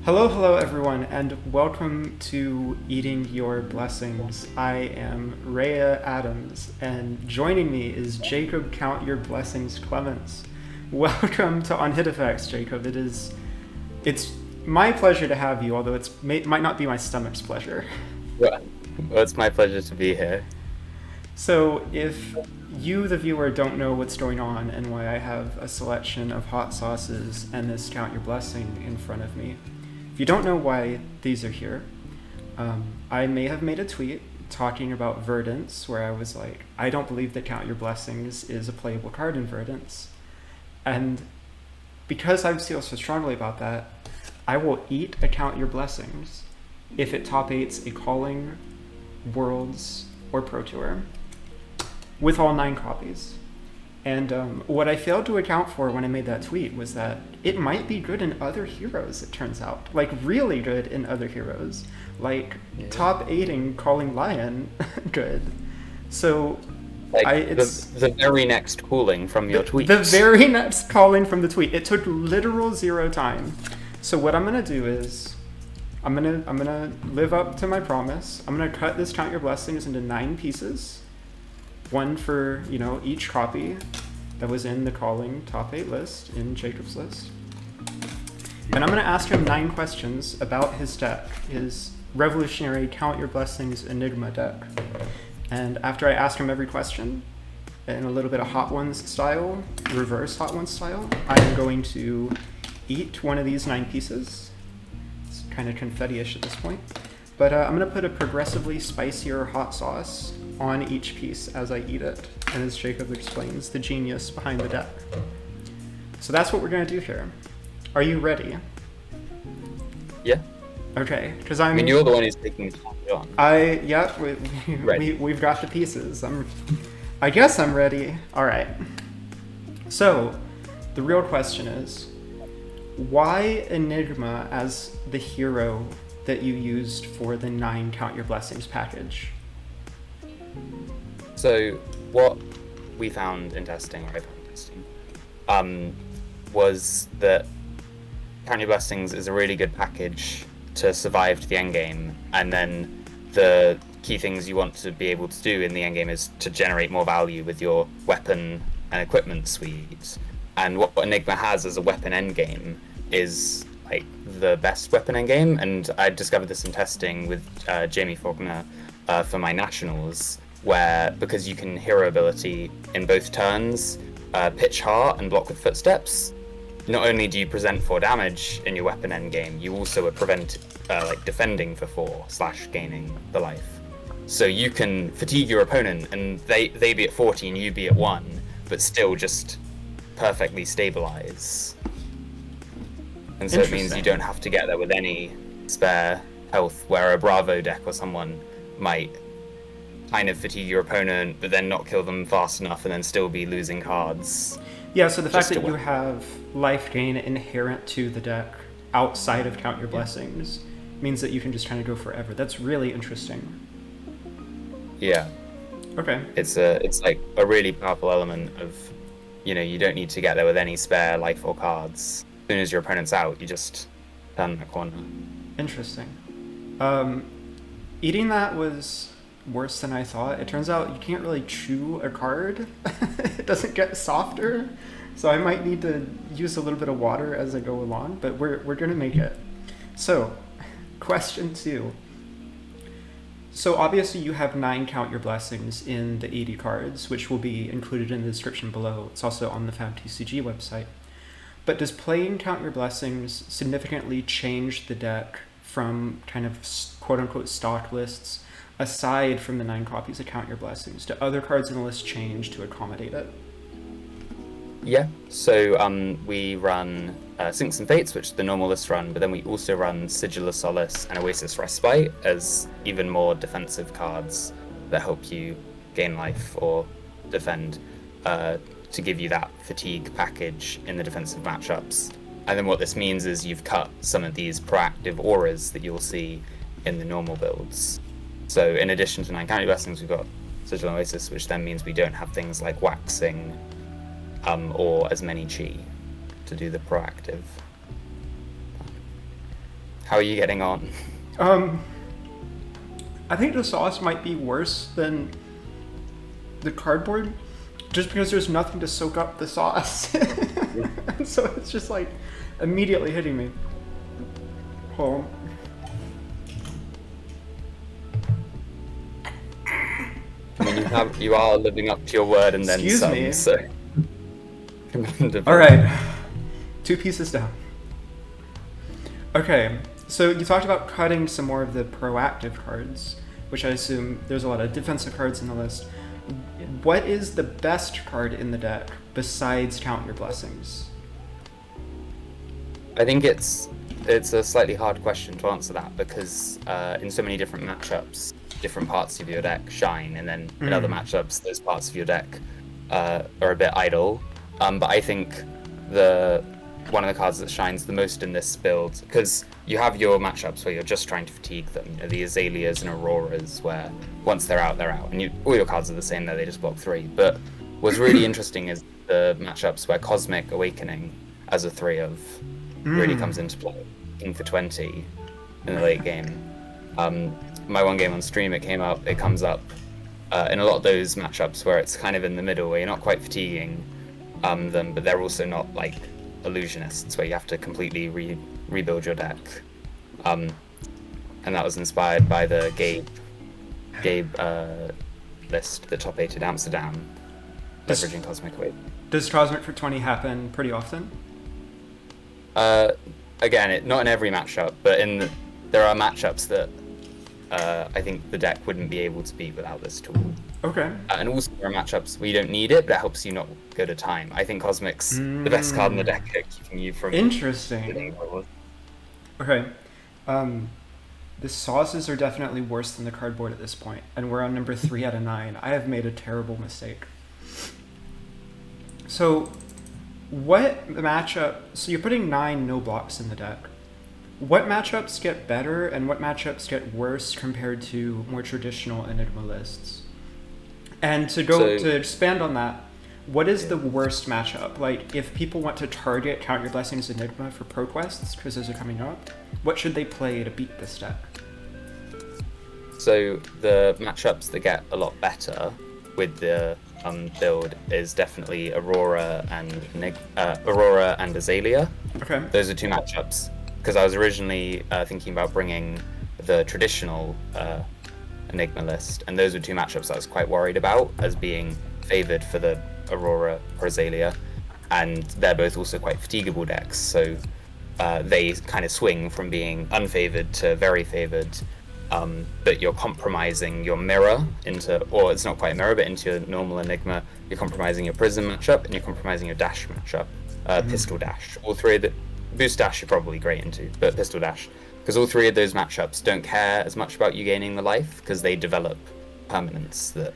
Hello everyone, and welcome to Eating Your Blessings. I am Rhea Adams, and joining me is Jacob Count Your Blessings Clements. Welcome to On Hit Effects, Jacob. It's my pleasure to have you, although might not be my stomach's pleasure. Well, it's my pleasure to be here. So, if you, the viewer, don't know what's going on and why I have a selection of hot sauces and this Count Your Blessing in front of me, if you don't know why these are here, I may have made a tweet talking about Verdance, where I was like, I don't believe that Count Your Blessings is a playable card in Verdance. And because I feel so strongly about that, I will eat a Count Your Blessings if it top 8s a Calling, Worlds, or Pro Tour, with all 9 copies. And what I failed to account for when I made that tweet was that it might be good in other heroes, it turns out. Like, really good in other heroes. Like, top 8ing Calling Lion good. So, it's the very next calling from your tweet. The very next calling from the tweet. It took literal 0 time. So what I'm gonna do is, I'm gonna live up to my promise. I'm gonna cut this Count Your Blessings into 9 pieces. 1 for, each copy that was in the Calling top 8 list, in Jacob's list. And I'm going to ask him 9 questions about his deck, his revolutionary Count Your Blessings Enigma deck. And after I ask him every question, in a little bit of Hot Ones style, reverse Hot Ones style, I'm going to eat one of these 9 pieces. It's kind of confetti-ish at this point. But I'm going to put a progressively spicier hot sauce on each piece as I eat it, and as Jacob explains, the genius behind the deck. So that's what we're going to do here. Are you ready? Yeah. Okay, because I mean, you're the one who's taking the on. We've got the pieces. I guess I'm ready. All right. So, the real question is, why Enigma as the hero that you used for the 9 Count Your Blessings package? So what we found in testing, was that Count Your Blessings is a really good package to survive to the endgame, and then the key things you want to be able to do in the endgame is to generate more value with your weapon and equipment suite. And what Enigma has as a weapon endgame is like the best weapon endgame, and I discovered this in testing with Jamie Faulkner for my nationals, where because you can hero ability in both turns, pitch heart and block with footsteps, not only do you present 4 damage in your weapon endgame, you also are defending for 4 / gaining the life. So you can fatigue your opponent and they be at 40 and you be at 1, but still just perfectly stabilize. And so it means you don't have to get there with any spare health, where a Bravo deck or someone might kind of fatigue your opponent, but then not kill them fast enough and then still be losing cards. Yeah, so the fact that you have life gain inherent to the deck outside of Count Your Blessings means that you can just kind of go forever. That's really interesting. Yeah. Okay. It's like a really powerful element of, you don't need to get there with any spare life or cards. As soon as your opponent's out, you just turn the corner. Interesting. Eating that was worse than I thought. It turns out you can't really chew a card. It doesn't get softer. So I might need to use a little bit of water as I go along, but we're going to make it. So, question 2. So obviously you have 9 Count Your Blessings in the 80 cards, which will be included in the description below. It's also on the fabtcg website. But does playing Count Your Blessings significantly change the deck from kind of quote-unquote stock lists, aside from the 9 copies of Count Your Blessings? Do other cards in the list change to accommodate it? Yeah, so we run Sinks and Fates, which the normal lists run, but then we also run Sigil of Solace and Oasis Respite as even more defensive cards that help you gain life or defend, to give you that fatigue package in the defensive matchups. And then what this means is you've cut some of these proactive auras that you'll see in the normal builds. So in addition to 9 Count Your Blessings, we've got Sigil and Oasis, which then means we don't have things like Waxing or as many chi to do the proactive. How are you getting on? I think the sauce might be worse than the cardboard, just because there's nothing to soak up the sauce. And so it's just like immediately hitting me. Hold I mean, you are living up to your word and then Excuse some. me. So. Commendable. All right, 2 pieces down. Okay, so you talked about cutting some more of the proactive cards, which I assume there's a lot of defensive cards in the list. What is the best card in the deck besides Count Your Blessings? I think it's a slightly hard question to answer that because in so many different matchups, different parts of your deck shine, and then in other matchups, those parts of your deck are a bit idle. But I think one of the cards that shines the most in this build, because you have your matchups where you're just trying to fatigue them, you know, the Azaleas and Auroras, where once they're out, and all your cards are the same there, they just block 3. But what's really interesting is the matchups where Cosmic Awakening as a 3 of really comes into play, for 20 in the late game. My one game on stream, it comes up in a lot of those matchups where it's kind of in the middle, where you're not quite fatiguing them, but they're also not like illusionists, where you have to completely rebuild your deck. And that was inspired by the Gabe list that top 8'd Amsterdam, leveraging Cosmic Awakening. Does Cosmic for 20 happen pretty often? Again, not in every matchup, but there are matchups that I think the deck wouldn't be able to beat without this tool. Okay. And also there are matchups where you don't need it, but it helps you not go to time. I think Cosmic's the best card in the deck at keeping you from... Interesting. Okay. The sauces are definitely worse than the cardboard at this point, and we're on number 3 out of 9. I have made a terrible mistake. So, what matchup... So you're putting 9 no blocks in the deck. What matchups get better and what matchups get worse compared to more traditional Enigma lists? And to expand on that, what is the worst matchup? Like, if people want to target Count Your Blessings Enigma for pro quests, because those are coming up, what should they play to beat this deck? So the matchups that get a lot better with the build is definitely Aurora and Azalea. Okay. Those are 2 matchups. Because I was originally thinking about bringing the traditional Enigma list, and those were 2 matchups I was quite worried about as being favored for the Aurora or Azalea, and they're both also quite fatigable decks, so they kind of swing from being unfavored to very favored, but you're compromising your mirror or it's not quite a mirror, but into your normal Enigma, you're compromising your Prism matchup, and you're compromising your Dash matchup, Pistol Dash. All 3 of the Boost Dash you're probably great into, but Pistol Dash, because all 3 of those matchups don't care as much about you gaining the life, because they develop permanents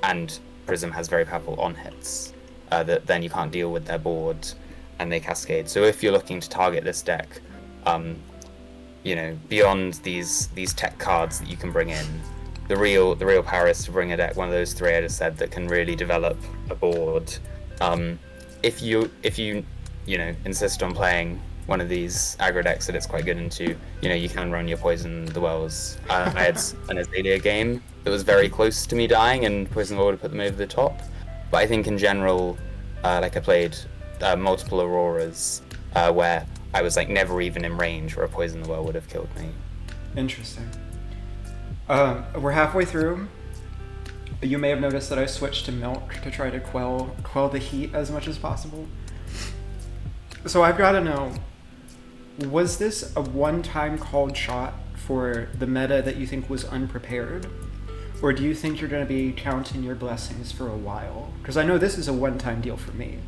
and Prism has very powerful on hits that then you can't deal with their board, and they cascade. So if you're looking to target this deck, beyond these tech cards that you can bring in, the real power is to bring a deck, one of those 3 I just said, that can really develop a board. If you insist on playing one of these aggro decks that it's quite good into, you can run your Poison the Wells. I had an Azalea game that was very close to me dying, and Poison the Well would have put them over the top. But I think in general, I played multiple Auroras where I was never even in range where a Poison the Well would have killed me. Interesting. We're halfway through. You may have noticed that I switched to milk to try to quell the heat as much as possible. So I've got to know, was this a one-time called shot for the meta that you think was unprepared? Or do you think you're going to be counting your blessings for a while? Because I know this is a one-time deal for me.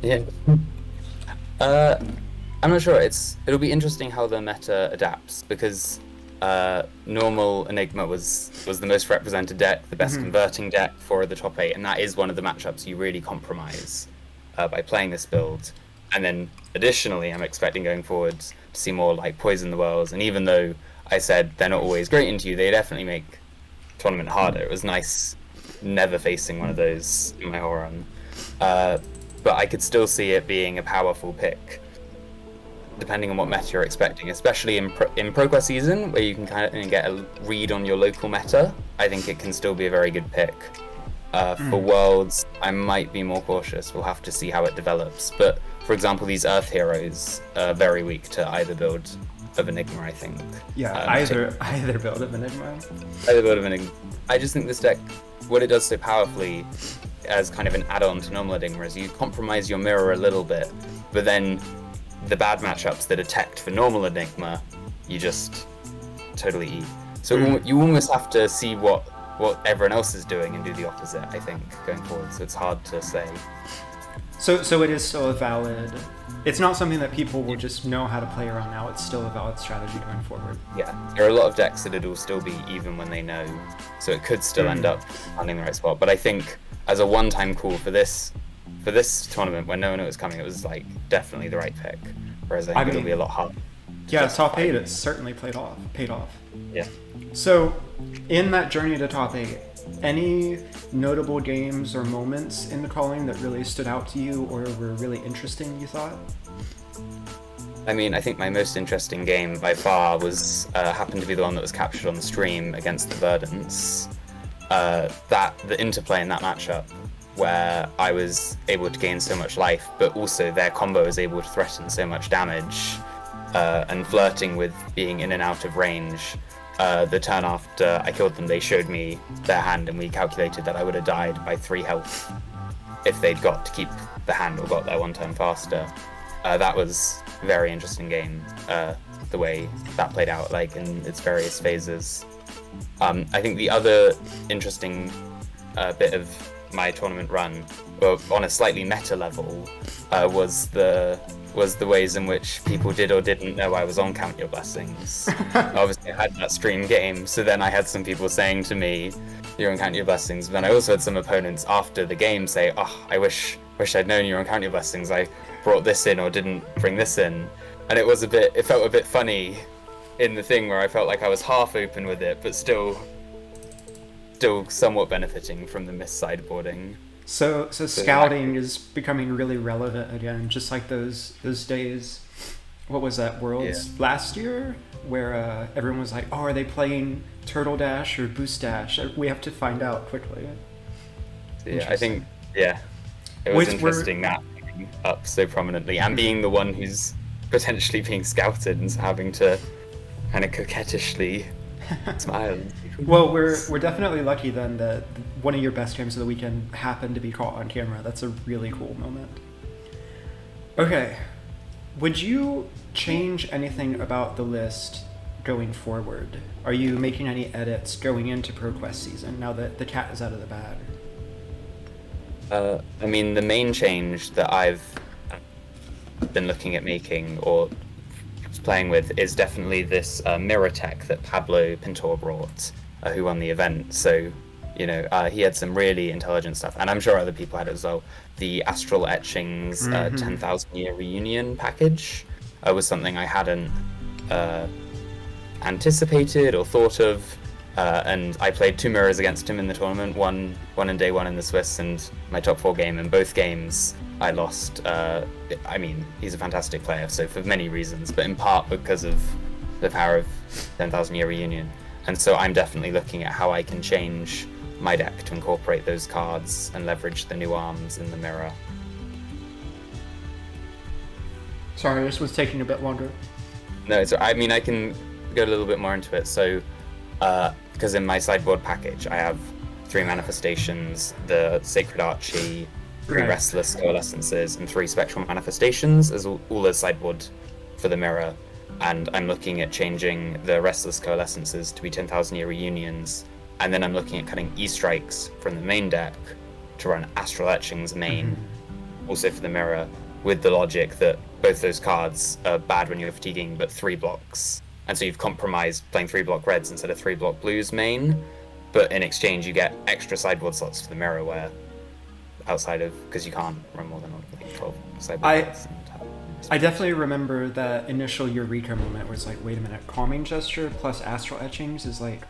Yeah. I'm not sure. It'll be interesting how the meta adapts, because normal Enigma was the most represented deck, the best converting deck for the top 8, and that is one of the matchups you really compromise by playing this build. And then additionally, I'm expecting going forward to see more Poison the Wells, and even though I said they're not always great into you, they definitely make tournament harder. It was nice never facing one of those in my whole run. But I could still see it being a powerful pick. depending on what meta you're expecting, especially in ProQuest season, where you can kind of get a read on your local meta. I think it can still be a very good pick. For Worlds, I might be more cautious. We'll have to see how it develops. But for example, these Earth heroes are very weak to either build of Enigma, I think. Yeah, either build of Enigma. Either build of Enigma. I just think this deck, what it does so powerfully as kind of an add-on to normal Enigma is you compromise your mirror a little bit, but then the bad matchups that are teched for normal Enigma, you just totally eat. So you almost have to see what everyone else is doing and do the opposite, I think, going forward. So it's hard to say. So it is still a valid... It's not something that people will just know how to play around now. It's still a valid strategy going forward. Yeah, there are a lot of decks that it'll still be even when they know. So it could still end up finding the right spot. But I think as a one-time call for this tournament, when no one knew it was coming, it was like definitely the right pick. Whereas I think it'll be a lot harder. Yeah, top 8, it certainly paid off. Yeah. So, in that journey to top 8, any notable games or moments in the calling that really stood out to you or were really interesting, you thought? I mean, I think my most interesting game by far was happened to be the one that was captured on the stream against the Verdants. The interplay in that matchup, where I was able to gain so much life, but also their combo was able to threaten so much damage, and flirting with being in and out of range. The turn after I killed them, they showed me their hand, and we calculated that I would have died by 3 health if they'd got to keep the hand or got there 1 turn faster. That was a very interesting game, the way that played out, like in its various phases. I think the other interesting bit of my tournament run, on a slightly meta level, was the ways in which people did or didn't know I was on Count Your Blessings. Obviously, I had that stream game, so then I had some people saying to me, "You're on Count Your Blessings." But then I also had some opponents after the game say, "Oh, I wish I'd known you were on Count Your Blessings. I brought this in or didn't bring this in." And it felt a bit funny in the thing where I felt like I was half open with it, but still somewhat benefiting from the missed sideboarding. So scouting is becoming really relevant again, just like those days. What was that, Worlds last year, where everyone was like, "Oh, are they playing Turtle Dash or Boost Dash? We have to find out quickly." Yeah, I think it was interesting that being up so prominently and being the one who's potentially being scouted and having to kind of coquettishly smile. Well, we're definitely lucky then that one of your best games of the weekend happened to be caught on camera. That's a really cool moment. Okay, would you change anything about the list going forward? Are you making any edits going into ProQuest season now that the cat is out of the bag? I mean, the main change that I've been looking at making or playing with is definitely this mirror tech that Pablo Pintor brought, who won the event. So, he had some really intelligent stuff, and I'm sure other people had it as well. The Astral Etchings 10,000 Year Reunion package was something I hadn't anticipated or thought of, and I played 2 mirrors against him in the tournament, one in day 1 in the Swiss, and my top 4 game. In both games, I lost. I mean, he's a fantastic player, so for many reasons, but in part because of the power of 10,000 Year Reunion. And so I'm definitely looking at how I can change my deck to incorporate those cards and leverage the new arms in the mirror. Sorry, this was taking a bit longer. No, I mean, I can go a little bit more into it. So, because in my sideboard package, I have 3 manifestations, the Sacred Archie, 3 Restless Coalescences, and 3 Spectral Manifestations as all as sideboard for the mirror. And I'm looking at changing the Restless Coalescences to be 10,000 Year Reunions, and then I'm looking at cutting E-Strikes from the main deck to run Astral Etchings main, also for the mirror, with the logic that both those cards are bad when you're fatiguing, but 3 blocks. And so you've compromised playing 3 block reds instead of 3 block blues main, but in exchange you get extra sideboard slots for the mirror, where outside of, because you can't run more than 12 sideboard slots. I definitely remember that initial Eureka moment where it's like, wait a minute, Calming Gesture plus Astral Etchings is like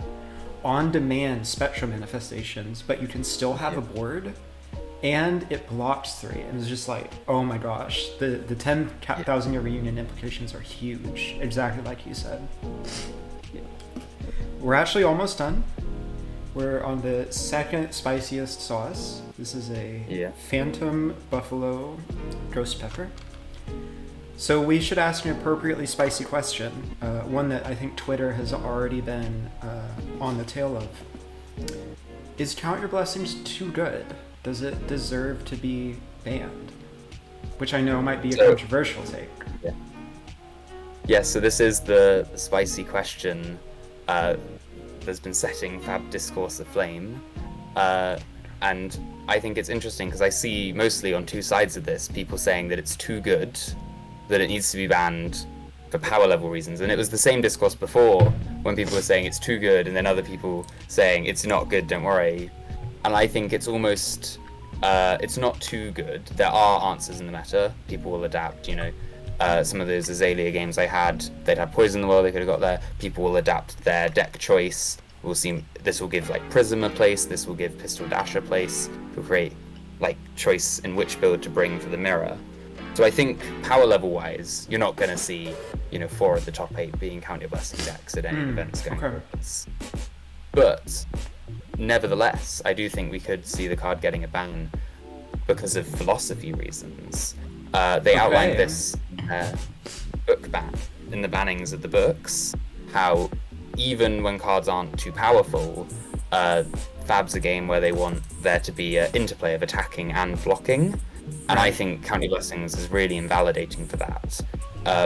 on-demand Spectral Manifestations, but you can still have a board. and it blocked 3. And it was just like, oh my gosh, the 10,000 year reunion implications are huge, exactly like you said. Yeah. We're actually almost done. We're on the second spiciest sauce. This is a Phantom Buffalo Ghost Pepper. So we should ask an appropriately spicy question, one that I think Twitter has already been on the tail of. Is Count Your Blessings too good? Does it deserve to be banned? Which I know might be a controversial take. Yeah, so this is the spicy question that's been setting Fab discourse aflame. And I think it's interesting because I see mostly on two sides of this, people saying that it's too good, that it needs to be banned for power level reasons. And it was the same discourse before when people were saying it's too good and then other people saying it's not good, don't worry. And I think it's almost, it's not too good. There are answers in the meta. People will adapt, you know. Some of those Azalea games I had, they'd have Poison in the world, they could have got there. People will adapt their deck choice. We'll see, this will give like Prism a place, this will give Pistol Dash a place. We'll create like choice in which build to bring for the mirror. So I think power level wise, you're not going to see, you know, 4 of the top 8 being Count Your Blessing decks at any events going forwards. But nevertheless, I do think we could see the card getting a ban because of philosophy reasons. They outlined this book ban in the bannings of the books, how even when cards aren't too powerful, Fab's a game where they want there to be an interplay of attacking and blocking. And I think Count Your Blessings is really invalidating for that.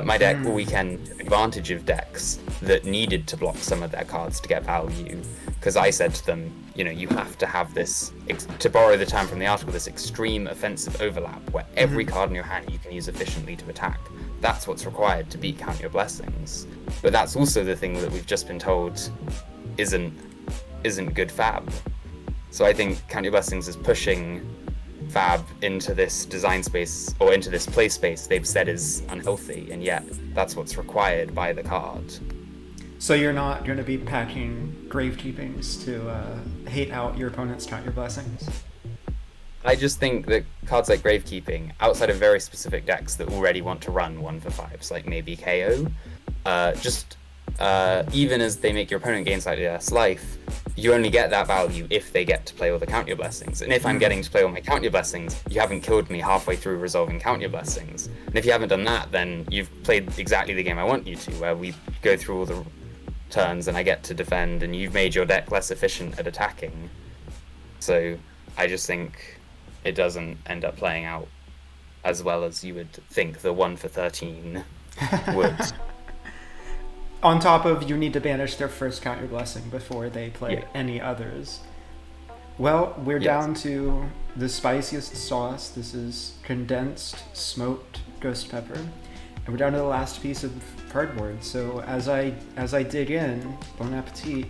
My deck all weekend took advantage of decks that needed to block some of their cards to get value, because I said to them, you know, you have to have this, to borrow the term from the article, this extreme offensive overlap where every card in your hand you can use efficiently to attack. That's what's required to beat Count Your Blessings. But that's also the thing that we've just been told isn't good Fab. So I think Count Your Blessings is pushing Fab into this design space, or into this play space they've said is unhealthy, and yet that's what's required by the card. So you're not going to be packing Gravekeepings to hate out your opponent's Count Your Blessings? I just think that cards like Gravekeeping, outside of very specific decks that already want to run 1-for-5s, like maybe KO, even as they make your opponent gain slightly less life, you only get that value if they get to play all the Count Your Blessings. And if I'm getting to play all my Count Your Blessings, you haven't killed me halfway through resolving Count Your Blessings. And if you haven't done that, then you've played exactly the game I want you to, where we go through all the turns and I get to defend, and you've made your deck less efficient at attacking. So I just think it doesn't end up playing out as well as you would think the 1-for-13 would. On top of, you need to banish their first Count Your Blessing before they play any others. Well, we're down to the spiciest sauce. This is condensed smoked ghost pepper. And we're down to the last piece of cardboard. So as I dig in, bon appetit,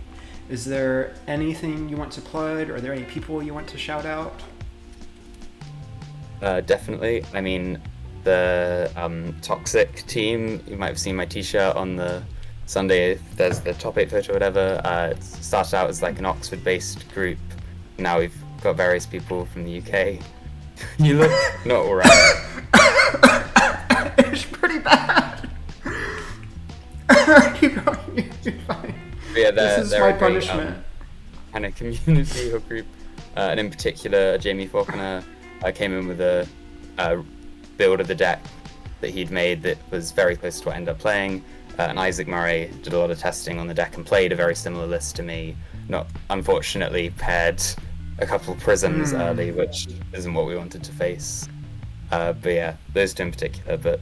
is there anything you want to plug? Are there any people you want to shout out? Definitely. I mean, the Toxic team, you might have seen my t-shirt on the Sunday, there's the top 8 photo or whatever. It started out as like an Oxford-based group. Now we've got various people from the UK. You look not alright. It's pretty bad. Keep going, you're fine. But yeah, this is my punishment. Kind of community or group. And in particular, Jamie Faulkner came in with a build of the deck that he'd made that was very close to what I ended up playing. And Isaac Murray did a lot of testing on the deck and played a very similar list to me. Not, unfortunately, paired a couple prisms early, which isn't what we wanted to face. But yeah, those two in particular, but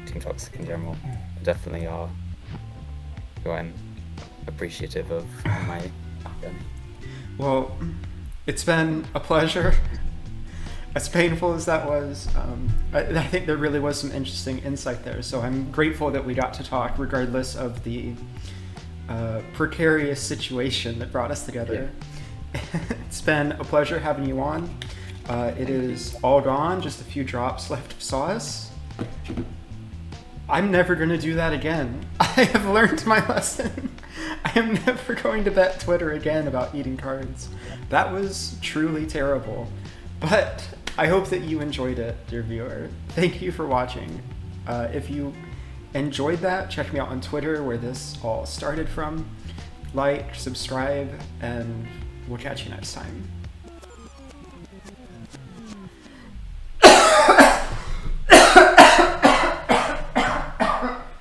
Team Toxic in general definitely are who I'm appreciative of on my journey. Well, it's been a pleasure. As painful as that was, I think there really was some interesting insight there. So I'm grateful that we got to talk, regardless of the precarious situation that brought us together. Yeah. It's been a pleasure having you on. It is all gone, just a few drops left of sauce. I'm never going to do that again. I have learned my lesson. I am never going to bet Twitter again about eating cards. That was truly terrible. But I hope that you enjoyed it, dear viewer. Thank you for watching. If you enjoyed that, check me out on Twitter, where this all started from. Like, subscribe, and we'll catch you next time.